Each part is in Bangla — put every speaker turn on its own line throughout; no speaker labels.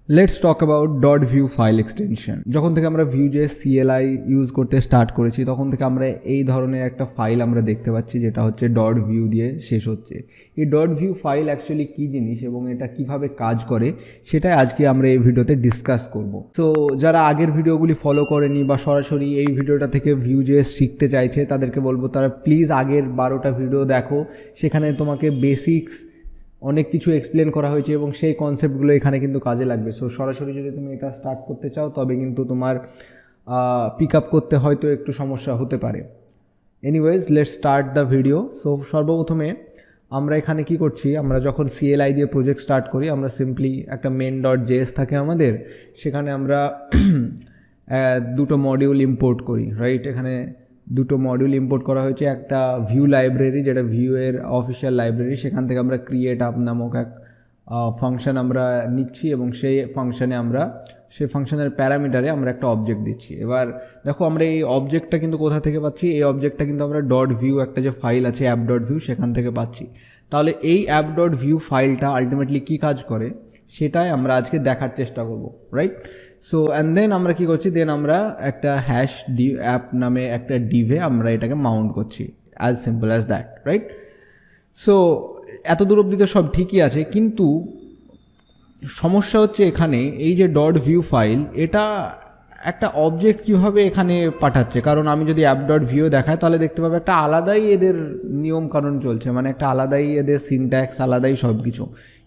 Let's talk about dot view file extension. যখন থেকে আমরা vue.js CLI ইউজ করতে স্টার্ট করেছি তখন থেকে আমরা এই ধরনের একটা ফাইল আমরা দেখতে পাচ্ছি যেটা হচ্ছে ডট ভিউ দিয়ে শেষ হচ্ছে। এই ডট ভিউ ফাইল অ্যাকচুয়ালি কী জিনিস এবং এটা কিভাবে কাজ করে সেটাই আজকে আমরা এই ভিডিওতে ডিসকাস করব। সো যারা আগের ভিডিওগুলি ফলো করেনি বা সরাসরি এই ভিডিওটা থেকে vue.js শিখতে চাইছে তাদেরকে বলবো তারা প্লিজ আগের 12টা ভিডিও দেখো, সেখানে তোমাকে বেসিক্স অনেক কিছু এক্সপ্লেন করা হয়েছে এবং সেই কনসেপ্টগুলো এখানে কিন্তু কাজে লাগবে। সো সরাসরি যদি তুমি এটা স্টার্ট করতে চাও তবে কিন্তু তোমার পিক আপ করতে হয়তো একটু সমস্যা হতে পারে। Anyways let's start the video. So সর্বপ্রথমে আমরা এখানে কি করছি, আমরা যখন CLI দিয়ে প্রজেক্ট স্টার্ট করি আমরা সিম্পলি একটা main.js থাকে আমাদের, সেখানে আমরা দুটো মডিউল ইম্পোর্ট করি, রাইট? এখানে দুটো মডিউল ইম্পোর্ট করা হয়েছে, একটা ভিউ লাইব্রেরি যেটা ভিউ এর অফিসিয়াল লাইব্রেরি, সেখান থেকে আমরা ক্রিয়েট আপ নামক এক ফাংশন আমরা নিচ্ছি এবং সেই ফাংশনে আমরা সেই ফাংশনের প্যারামিটারে আমরা একটা অবজেক্ট দিচ্ছি। এবার দেখো আমরা এই অবজেক্টটা কিন্তু কোথা থেকে পাচ্ছি, এই অবজেক্টটা কিন্তু আমরা ডট ভিউ একটা যে ফাইল আছে অ্যাপ ডট ভিউ সেখান থেকে পাচ্ছি। তাহলে এই অ্যাপ ডট ভিউ ফাইলটা আলটিমেটলি কী কাজ করে সেটাই আমরা আজকে দেখার চেষ্টা করব, রাইট? সো অ্যান্ড দেন আমরা কী করছি, দেন আমরা একটা হ্যাশ অ্যাপ নামে একটা ডিভে আমরা এটাকে মাউন্ট করছি, as simple as that, right? So এত দূর অবধি তো সব ঠিকই আছে, কিন্তু সমস্যা হচ্ছে এখানে এই যে ডট ভিউ ফাইল এটা একটা অবজেক্ট কীভাবে এখানে পাঠাচ্ছে। কারণ আমি যদি অ্যাপ ডট ভিউ দেখাই তাহলে দেখতে পাবো একটা আলাদাই এদের নিয়ম কানুন চলছে, মানে একটা আলাদাই এদের সিনট্যাক্স, আলাদাই সব কিছু।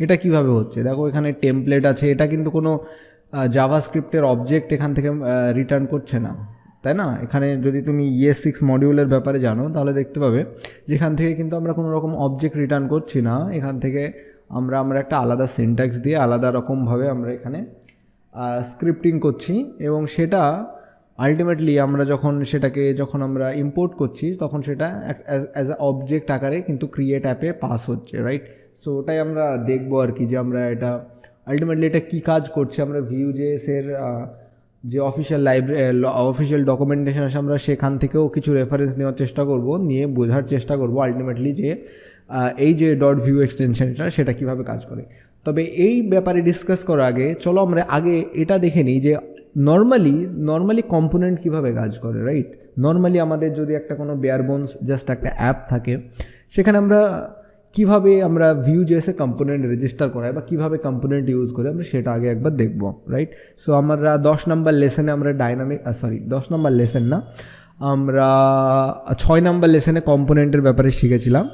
এটা কিভাবে হচ্ছে দেখো, এখানে টেমপ্লেট আছে, এটা কিন্তু কোনো জাভাস্ক্রিপ্টের অবজেক্ট এখান থেকে রিটার্ন করছে না, তাই না? এখানে যদি তুমি ES6 মডিউলের ব্যাপারে জানো তাহলে দেখতে পাবে যেখান থেকে কিন্তু আমরা কোনো রকম অবজেক্ট রিটার্ন করছি না, এখান থেকে আমরা একটা আলাদা সিনট্যাক্স দিয়ে আলাদা রকমভাবে আমরা এখানে স্ক্রিপ্টিং করছি এবং সেটা আলটিমেটলি আমরা যখন আমরা ইম্পোর্ট করছি তখন সেটা অ্যাজ আ অবজেক্ট আকারে কিন্তু ক্রিয়েট অ্যাপে পাস হচ্ছে, রাইট? সো ওটাই আমরা দেখবো আর কি, যে আমরা এটা আলটিমেটলি এটা কী কাজ করছে। আমরা vue.js এর যে অফিসিয়াল অফিসিয়াল ডকুমেন্টেশন আছে আমরা সেখান থেকেও কিছু রেফারেন্স নেওয়ার চেষ্টা করব, নিয়ে বোঝার চেষ্টা করব আলটিমেটলি যে এই যে ডট ভিউ এক্সটেনশনটা সেটা কীভাবে কাজ করে। তবে এই ব্যাপারে ডিসকাস করার আগে চলো আমরা আগে এটা দেখে নিই যে নর্মালি কম্পোনেন্ট কীভাবে কাজ করে, রাইট? নর্মালি আমাদের যদি একটা কোনো বেয়ারবোনস জাস্ট একটা অ্যাপ থাকে, সেখানে কীভাবে আমরা vue.js এ কম্পোনেন্ট রেজিস্টার করাই বা কীভাবে কম্পোনেন্ট ইউজ করে আমরা সেটা আগে একবার দেখব, রাইট? সো আমরা 10 নম্বর লেসনে আমরা 10 নম্বর লেসন না, আমরা 6 নম্বর লেসনে কম্পোনেন্টের ব্যাপারে শিখেছিলাম।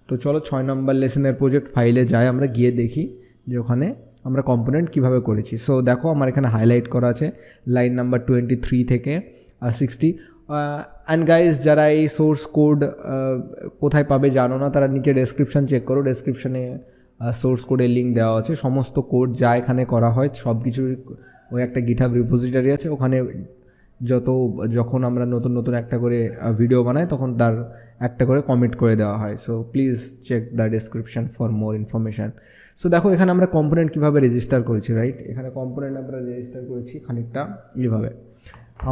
তো চলো 6 নম্বর লেসনের প্রজেক্ট ফাইলে যাই, আমরা গিয়ে দেখি যে ওখানে আমরা কম্পোনেন্ট কীভাবে করেছি। সো দেখো আমার এখানে হাইলাইট করা আছে লাইন নাম্বার 23 থেকে 60। অ্যান্ড গাইজ যারা এই সোর্স কোড কোথায় পাবে জানো না, তারা নিচে ডেসক্রিপশান চেক করো, ডেসক্রিপশানে সোর্স কোডের লিঙ্ক দেওয়া আছে। সমস্ত কোড যা এখানে করা হয় সব কিছুর ওই একটা গিটহাব রিপোজিটরি আছে, ওখানে যখন আমরা নতুন একটা করে ভিডিও বানাই তখন তার একটা করে কমিট করে দেওয়া হয়। So please check the description for more information. So দেখো এখানে আমরা কম্পোনেন্ট কীভাবে রেজিস্টার করেছি, রাইট? এখানে কম্পোনেন্ট আমরা রেজিস্টার করেছি খানিকটা এইভাবে।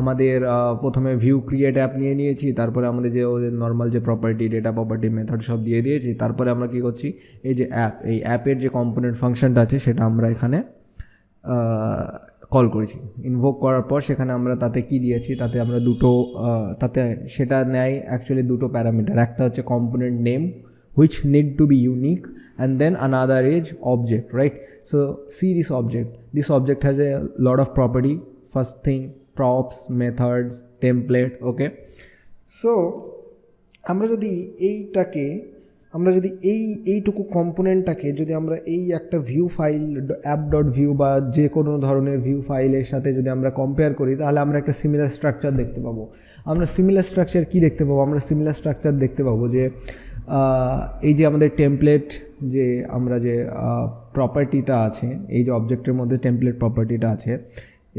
আমাদের প্রথমে ভিউ ক্রিয়েট অ্যাপ নিয়েছি, তারপরে আমাদের যে নর্মাল যে প্রপার্টি, ডেটা প্রপার্টি, মেথড সব দিয়ে দিয়েছি। তারপরে আমরা কী করছি, এই যে এই অ্যাপের যে কম্পোনেন্ট ফাংশনটা আছে সেটা আমরা এখানে কল করেছি। ইনভোক করার পর সেখানে আমরা তাতে কি দিয়েছি, তাতে আমরা তাতে সেটা নেয় অ্যাকচুয়ালি দুটো প্যারামিটার, একটা হচ্ছে component name which need to be unique and then another is object, right? So see this object has a lot of property. First thing props, methods, template, okay? So আমরা যদি এইটুকু কম্পোনেন্টটাকে যদি আমরা এই একটা view file app dot view বা যে কোনো ধরনের ভিউ ফাইলের সাথে যদি আমরা কম্পেয়ার করি তাহলে আমরা একটা সিমিলার স্ট্রাকচার দেখতে পাবো। আমরা সিমিলার স্ট্রাকচার দেখতে পাবো যে এই যে আমাদের টেমপ্লেট, যে আমরা যে প্রপার্টিটা আছে, এই যে অবজেক্টের মধ্যে টেমপ্লেট প্রপার্টিটা আছে,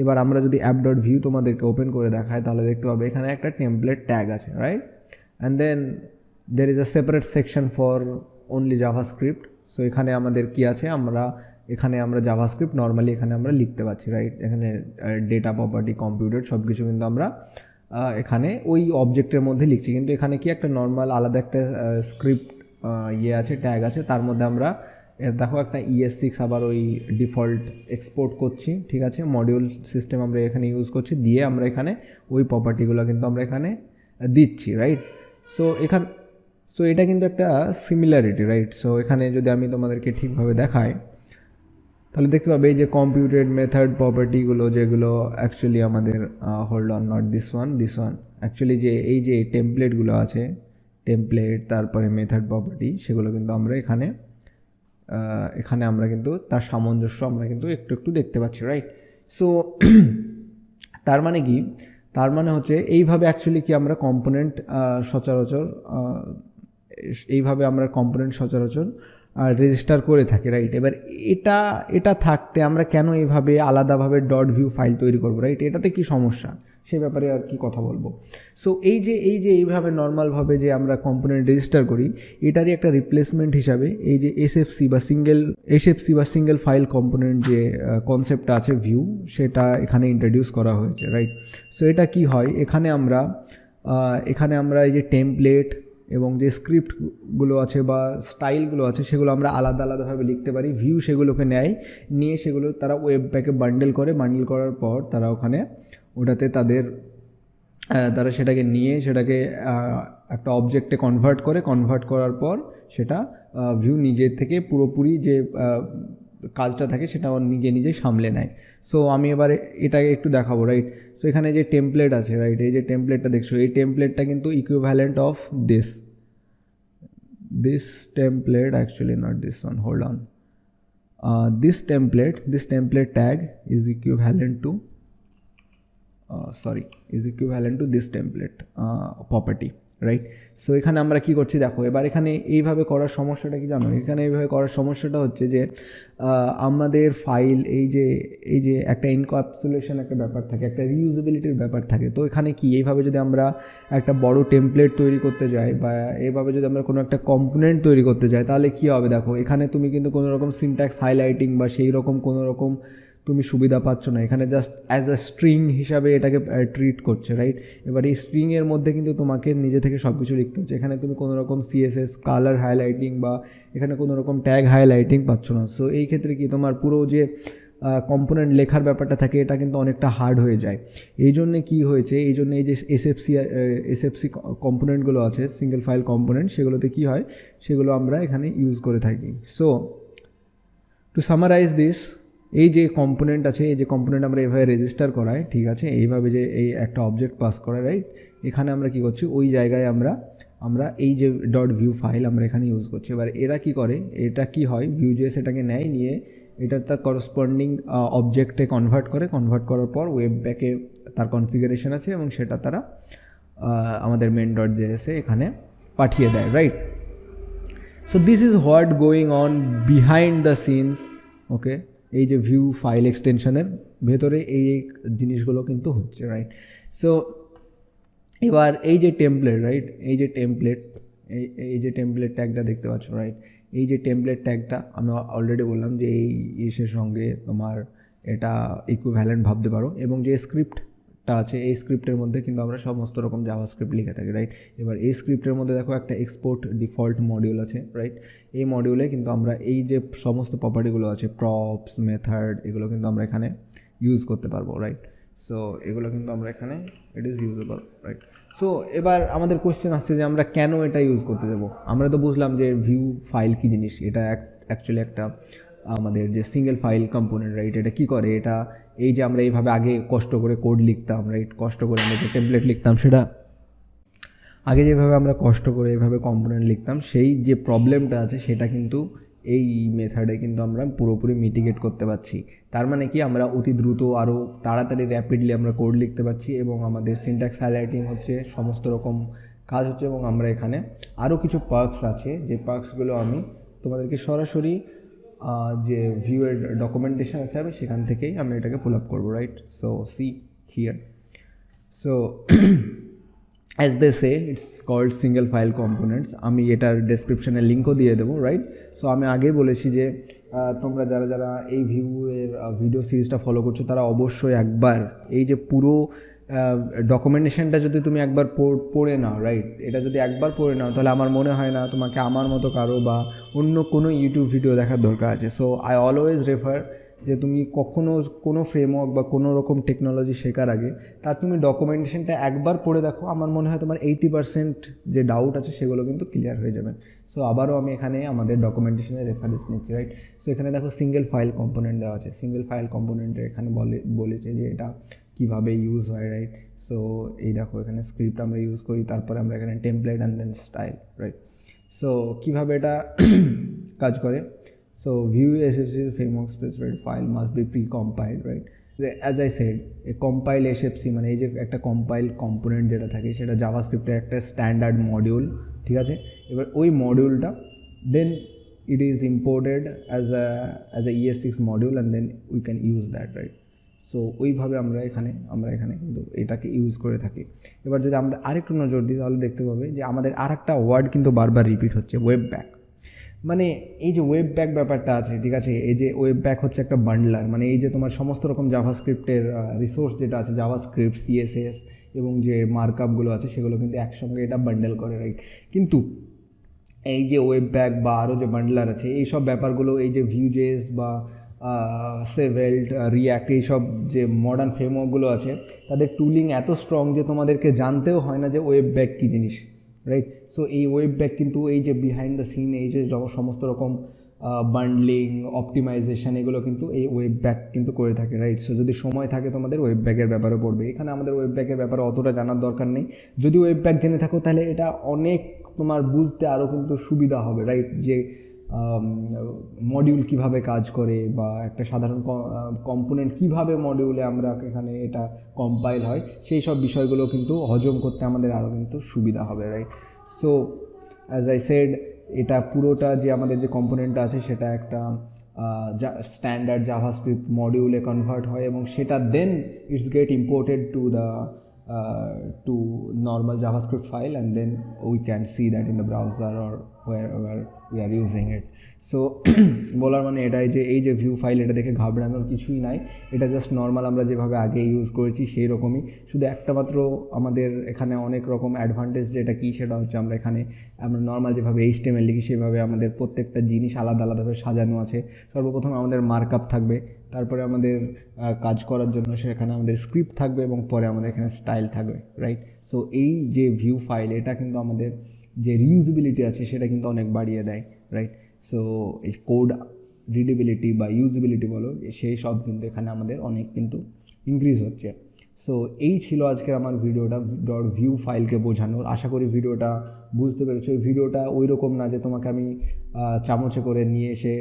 এবার আমরা যদি অ্যাপ ডট ভিউ তোমাদেরকে ওপেন করে দেখাই তাহলে দেখতে পাবে এখানে একটা টেমপ্লেট ট্যাগ আছে, right? And then there is a separate section for only JavaScript. So এখানে আমাদের কি আছে, আমরা জাভাস্ক্রিপ্ট নর্মালি এখানে আমরা লিখতে পারছি, রাইট? এখানে ডেটা প্রপার্টি, কম্পিউটার সব কিছু কিন্তু আমরা এখানে ওই অবজেক্টের মধ্যে লিখছি, কিন্তু এখানে কি একটা নর্মাল আলাদা একটা স্ক্রিপ্ট আছে, ট্যাগ আছে, তার মধ্যে আমরা এর দেখো একটা ES6 আবার ওই ডিফল্ট এক্সপোর্ট করছি, ঠিক আছে, মডিউল সিস্টেম আমরা এখানে ইউজ করছি, দিয়ে আমরা এখানে ওই প্রপার্টিগুলো কিন্তু আমরা এখানে দিচ্ছি, রাইট। সো এটা কিন্তু একটা সিমিলারিটি, রাইট। সো এখানে যদি আমি তোমাদেরকে ঠিকভাবে দেখাই তাহলে দেখতে পাবে এই যে কম্পিউটেড মেথড প্রপার্টিগুলো যেগুলো অ্যাকচুয়ালি আমাদের hold on, not this one actually যে এই যে টেমপ্লেটগুলো আছে, টেমপ্লেট তারপরে মেথড প্রপার্টি, সেগুলো কিন্তু আমরা এখানে আমরা কিন্তু তার সামঞ্জস্য আমরা কিন্তু একটু একটু দেখতে পাচ্ছি, রাইট। সো তার মানে কি, তার মানে হচ্ছে এইভাবে অ্যাকচুয়ালি কি আমরা কম্পোনেন্ট সচরাচর রেজিস্টার করে থাকি, রাইট। এবার এটা থাকতে আমরা কেন এইভাবে আলাদাভাবে ডট ভিউ ফাইল তৈরি করবো, রাইট, এটাতে কি সমস্যা সে ব্যাপারে আর কি কথা বলবো। সো এই যে এইভাবে নর্মালভাবে যে আমরা কম্পোনেন্ট রেজিস্টার করি, এটারই একটা রিপ্লেসমেন্ট হিসাবে এই যে এসএফসি বা সিঙ্গেল ফাইল কম্পোনেন্ট যে কনসেপ্টটা আছে ভিউ, সেটা এখানে ইন্ট্রোডিউস করা হয়েছে, রাইট। সো এটা কি হয়, এখানে আমরা এই যে টেমপ্লেট এবং যে স্ক্রিপ্টগুলো আছে বা স্টাইলগুলো আছে সেগুলো আমরা আলাদাভাবে লিখতে পারি। ভিউ সেগুলোকে নিয়ে সেগুলো তারা ওয়েব প্যাকে বান্ডেল করার পর তারা ওটাতে তারা সেটাকে একটা অবজেক্টে কনভার্ট করার পর সেটা ভিউ নিজের থেকে পুরোপুরি যে কাজটা থাকে সেটা নিজে সামলে নেয়। সো আমি এবার এটাকে একটু দেখাবো, রাইট। সো এখানে যে টেমপ্লেট আছে, রাইট, এই যে টেমপ্লেটটা দেখছো, এই টেমপ্লেটটা কিন্তু equivalent of this template, actually not this one, hold on, this template tag is equivalent to this template property, right. So এখানে আমরা কি করছি দেখো, এবার এখানে এইভাবে করার সমস্যাটা কি জানো, এখানে এইভাবে করার সমস্যাটা হচ্ছে যে আমাদের ফাইল এই যে একটা এনক্যাপসুলেশন একটা ব্যাপার থাকে, একটা রিউজেবিলিটির ব্যাপার থাকে। তো এখানে কি এইভাবে যদি আমরা একটা বড় টেমপ্লেট তৈরি করতে যাই বা এইভাবে যদি আমরা কোনো একটা কম্পোনেন্ট তৈরি করতে যাই, তাহলে কি হবে দেখো, এখানে তুমি কিন্তু কোনো রকম সিনট্যাক্স হাইলাইটিং বা সেই রকম কোনো রকম তুমি সুবিধা পাচ্ছ না। এখানে জাস্ট অ্যাজ আ স্ট্রিং হিসাবে এটাকে ট্রিট করছে, রাইট। এবার এই স্ট্রিংয়ের মধ্যে কিন্তু তোমাকে নিজে থেকে সব কিছু লিখতে হচ্ছে। এখানে তুমি কোনো রকম CSS কালার হাইলাইটিং বা এখানে কোনো রকম ট্যাগ হাইলাইটিং পাচ্ছ না। সো এই ক্ষেত্রে কি তোমার পুরো যে কম্পোনেন্ট লেখার ব্যাপারটা থাকে এটা কিন্তু অনেকটা হার্ড হয়ে যায়। এই জন্যে কী হয়েছে, এই জন্য এই যে এসএফসি কম্পোনেন্টগুলো আছে, সিঙ্গেল ফাইল কম্পোনেন্ট, সেগুলোতে কি হয়, সেগুলো আমরা এখানে ইউজ করে থাকি। সো টু সামারাইজ দিস, এই যে কম্পোনেন্ট আছে, এই যে কম্পোনেন্ট আমরা এইভাবে রেজিস্টার করাই, ঠিক আছে, এইভাবে যে এই একটা অবজেক্ট পাস করাই, রাইট। এখানে আমরা কি করছি, ওই জায়গায় আমরা এই যে ডট ভিউ ফাইল আমরা এখানে ইউজ করছি। এবার এরা কি করে, এটা কি হয়, vue.js এটাকে নিয়ে এটার তার করসপন্ডিং অবজেক্টে কনভার্ট করার পর ওয়েব ব্যাকে তার কনফিগারেশন আছে এবং সেটা তারা আমাদের main.js এখানে পাঠিয়ে দেয়, right. So this is what going on behind the scenes, okay. এই যে ভিউ ফাইল এক্সটেনশনের ভেতরে এই জিনিসগুলো কিন্তু হচ্ছে, রাইট। সো এবার এই যে টেমপ্লেট, রাইট, এই যে টেমপ্লেট ট্যাগটা দেখতে পাচ্ছ, রাইট। এই যে টেমপ্লেট ট্যাগটা আমি অলরেডি বললাম যে এই ইসের সঙ্গে তোমার এটা ইকুইভ্যালেন্ট ভাবতে পারো, এবং যে স্ক্রিপ্টটা আছে এই স্ক্রিপ্টের মধ্যে কিন্তু আমরা সমস্ত রকম জাভাস্ক্রিপ্ট লিখে থাকি, রাইট। এবার এই স্ক্রিপ্টের মধ্যে দেখো একটা এক্সপোর্ট ডিফল্ট মডিউল আছে, রাইট। এই মডিউলে কিন্তু আমরা এই যে সমস্ত প্রপার্টিগুলো আছে, প্রপস, মেথড, এগুলো কিন্তু আমরা এখানে ইউজ করতে পারবো, রাইট। সো এগুলো কিন্তু আমরা এখানে it is usable, right. So এবার আমাদের কোয়েশ্চেন আসছে যে আমরা কেন এটা ইউজ করতে যাব। আমরা তো বুঝলাম যে ভিউ ফাইল কী জিনিস, এটা অ্যাকচুয়ালি একটা আমাদের যে সিঙ্গেল ফাইল কম্পোনেন্ট, রাইট। এটা কী করে, এটা এই যে আমরা এইভাবে আগে কষ্ট করে কোড লিখতাম, রাইট, কষ্ট করে আমরা যে টেমপ্লেট লিখতাম, সেটা আগে যেভাবে আমরা কষ্ট করে এইভাবে কম্পোনেন্ট লিখতাম, সেই যে প্রবলেমটা আছে সেটা কিন্তু এই মেথডে কিন্তু আমরা পুরোপুরি মিটিগেট করতে পারছি। তার মানে কি, আমরা অতি দ্রুত আরও তাড়াতাড়ি র্যাপিডলি আমরা কোড লিখতে পারছি এবং আমাদের সিনট্যাক্স হাইলাইটিং হচ্ছে, সমস্ত রকম কাজ হচ্ছে, এবং আমরা এখানে আরও কিছু পার্কস আছে, যে পার্কসগুলো আমি তোমাদেরকে সরাসরি যে ভিউয়ের ডকুমেন্টেশন আছে আমি সেখান থেকেই আমি এটাকে পুল আপ করবো, right. So see here, so as they say it's called single file components. আমি এটার ডেসক্রিপশানে লিঙ্কও দিয়ে দেবো, রাইট। সো আমি আগেই বলেছি যে তোমরা যারা এই ভিডিও সিরিজটা ফলো করছো তারা অবশ্যই একবার এই যে পুরো ডকুমেন্টেশনটা যদি তুমি একবার পড়ে নাও, রাইট, এটা যদি একবার পড়ে নাও তাহলে আমার মনে হয় না তোমাকে আমার মতো কারো বা অন্য কোনো ইউটিউব ভিডিও দেখার দরকার আছে। সো আই অলওয়েজ রেফার যে তুমি কখনও কোনো ফ্রেমওয়ার্ক বা কোনো রকম টেকনোলজি শেখার আগে তার তুমি ডকুমেন্টেশনটা একবার পড়ে দেখো, আমার মনে হয় তোমার 80% যে ডাউট আছে সেগুলো কিন্তু ক্লিয়ার হয়ে যাবে। সো আবারও আমি এখানে আমাদের ডকুমেন্টেশনের রেফারেন্স নিচ্ছি, রাইট। সো এখানে দেখো সিঙ্গেল ফাইল কম্পোনেন্ট দেওয়া আছে, সিঙ্গেল ফাইল কম্পোনেন্টের এখানে বলেছে যে এটা কীভাবে ইউজ হয়, রাইট। সো এই দেখো এখানে স্ক্রিপ্ট আমরা ইউজ করি, তারপরে আমরা এখানে template and then style, right. So কীভাবে এটা কাজ করে, so vue.js framework specified file must be pre-compiled, right? As I said, a compile SFC মানে এই যে একটা compile component যেটা থাকে সেটা জাভাস্ক্রিপ্টের একটা স্ট্যান্ডার্ড মডিউল, ঠিক আছে। এবার ওই মডিউলটা দেন it is imported as a ES6 module and then we can use that, right? So ওইভাবে আমরা এখানে কিন্তু এটাকে ইউজ করে থাকি। এবার যদি আমরা আরেকটু নজর দিই তাহলে দেখতে পাবে যে আমাদের আরেকটা ওয়ার্ড কিন্তু বারবার রিপিট হচ্ছে, ওয়েব ব্যাক। মানে এই যে ওয়েব ব্যাক ব্যাপারটা আছে, ঠিক আছে, এই যে ওয়েব ব্যাক হচ্ছে একটা বান্ডলার, মানে এই যে তোমার সমস্ত রকম জাভাস্ক্রিপ্টের রিসোর্স যেটা আছে, জাভাস্ক্রিপ্ট, CSS এবং যে মার্কআপগুলো আছে সেগুলো কিন্তু একসঙ্গে এটা বান্ডেল করে, রাইট। কিন্তু এই যে ওয়েব ব্যাক বা আরও যে বান্ডলার আছে এই সব ব্যাপারগুলো এই যে vue.js বা সেভেল্ট, রিয়াক্ট, এইসব যে মডার্ন ফ্রেমওয়ার্কগুলো আছে তাদের টুলিং এত স্ট্রং যে তোমাদেরকে জানতেও হয় না যে ওয়েব ব্যাক কী জিনিস, রাইট। সো এই ওয়েব ব্যাক কিন্তু এই যে বিহাইন্ড দ্য সিন এই যে সমস্ত রকম বান্ডলিং, অপটিমাইজেশন এগুলো কিন্তু এই ওয়েব ব্যাক কিন্তু করে থাকে, রাইট। সো যদি সময় থাকে তোমাদের ওয়েব ব্যাকের ব্যাপারে পড়বে, এখানে আমাদের ওয়েব ব্যাকের ব্যাপারে অতটা জানার দরকার নেই। যদি ওয়েব ব্যাক জেনে থাকো তাহলে এটা অনেক তোমার বুঝতে আরও কিন্তু সুবিধা হবে, রাইট। যে মডিউল কিভাবে কাজ করে বা একটা সাধারণ কম্পোনেন্ট কিভাবে মডিউলে আমরা এখানে এটা কম্পাইল হয় সেই সব বিষয়গুলো কিন্তু হজম করতে আমাদের আরও কিন্তু সুবিধা হবে, right. So as I said, এটা পুরোটা যে আমাদের যে কম্পোনেন্টটা আছে সেটা একটা স্ট্যান্ডার্ড জাভাস্ক্রিপ্ট মডিউলে কনভার্ট হয় এবং সেটা then it's get imported to normal JavaScript file and then we can see that in the browser or wherever we are using it. So বলার মানে এটাই যে এই যে ভিউ ফাইল এটা দেখে ঘাবড়ানোর কিছুই নাই, এটা জাস্ট নর্মাল আমরা যেভাবে আগে ইউজ করেছি সেই রকমই, শুধু একটা মাত্র আমাদের এখানে অনেক রকম অ্যাডভান্টেজ যেটা কি সেটা হচ্ছে আমরা নর্মাল যেভাবে HTML লিখি সেভাবে আমাদের প্রত্যেকটা জিনিস আলাদা আলাদাভাবে সাজানো আছে। সর্বপ্রথম আমাদের মার্কআপ থাকবে, তারপরে আমাদের কাজ করার জন্য সেখানে আমাদের স্ক্রিপ্ট থাকবে এবং পরে আমাদের এখানে স্টাইল থাকবে, রাইট। সো এই যে ভিউ ফাইল এটা কিন্তু আমাদের যে রিউজেবিলিটি আছে সেটা কিন্তু অনেক বাড়িয়ে দেয়, রাইট। সো এই কোড রিডেবিলিটি বা ইউজেবিলিটি বলো সেই সব কিন্তু এখানে আমাদের অনেক কিন্তু ইনক্রিজ হচ্ছে। সো এই ছিল আজকের আমার ভিডিওটা .vue ফাইলকে বোঝানোর। আশা করি ভিডিওটা বুঝতে পেরেছো। এই ভিডিওটা ওই রকম না যে তোমাকে আমি চামচে করে নিয়ে এসে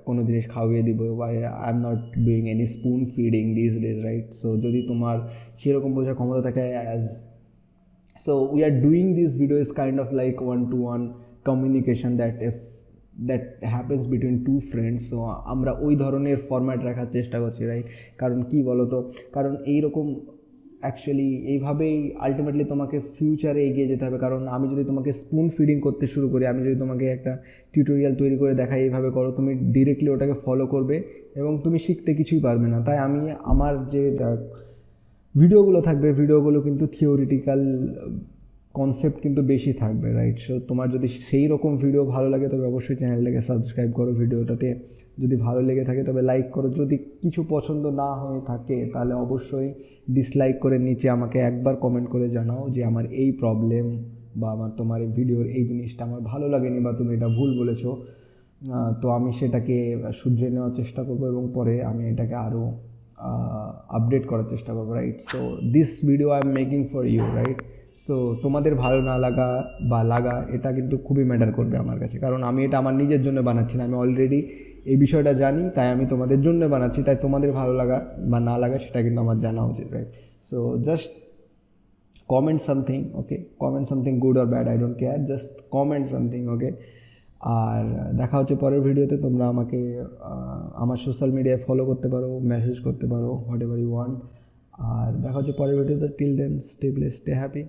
কোনো জিনিস খাওয়িয়ে দিব, বা I am not doing any spoon feeding this days, right. So যদি তোমার সেরকম বোঝার ক্ষমতা থাকে so we are doing this video is kind of like one-to-one communication that happens between two friends. so আমরা ওই ধরনের ফরম্যাট রাখার চেষ্টা করছি, রাইট। কারণ কি বলো তো, কারণ এইরকম অ্যাকচুয়ালি এইভাবেই আলটিমেটলি তোমাকে ফিউচারে এগিয়ে যেতে হবে। কারণ আমি যদি তোমাকে স্পুন ফিডিং করতে শুরু করি, আমি যদি তোমাকে একটা টিউটোরিয়াল তৈরি করে দেখাই এইভাবে করো, তুমি ডিরেক্টলি ওটাকে ফলো করবে এবং তুমি শিখতে কিছুই পারবে না। তাই আমি আমার যে ভিডিওগুলো থাকবে ভিডিওগুলো কিন্তু থিওরিটিক্যাল কনসেপ্ট কিন্তু বেশি থাকবে, রাইট। সো তোমার যদি সেই রকম ভিডিও ভালো লাগে তবে অবশ্যই চ্যানেলটাকে সাবস্ক্রাইব করো, ভিডিওটাতে যদি ভালো লেগে থাকে তবে লাইক করো। যদি কিছু পছন্দ না হয়ে থাকে তাহলে অবশ্যই ডিসলাইক করে নিচে আমাকে একবার কমেন্ট করে জানাও যে আমার এই প্রবলেম বা তোমার এই ভিডিওর এই জিনিসটা আমার ভালো লাগেনি বা তুমি এটা ভুল বলেছো। তো আমি সেটাকে শুধরে নেওয়ার চেষ্টা করবো এবং পরে আমি এটাকে আরও আপডেট করার চেষ্টা করবো, right. So this video I am making for you, right. So তোমাদের ভালো না লাগা বা লাগা এটা কিন্তু খুবই ম্যাটার করবে আমার কাছে, কারণ আমি এটা আমার নিজের জন্য বানাচ্ছি না, আমি অলরেডি এই বিষয়টা জানি, তাই আমি তোমাদের জন্য বানাচ্ছি। তাই তোমাদের ভালো লাগা বা না লাগা সেটা কিন্তু আমার জানা উচিত, right. So just comment something, okay, comment something good or bad, I don't care, just comment something, okay. আর দেখা হচ্ছে পরের ভিডিওতে। তোমরা আমাকে আমার সোশ্যাল মিডিয়ায় ফলো করতে পারো, মেসেজ করতে পারো, হোয়াট এভার ইউ ওয়ান্ট। আর দেখা হচ্ছে পরের ভিডিওতে। Till then stay blessed, stay happy.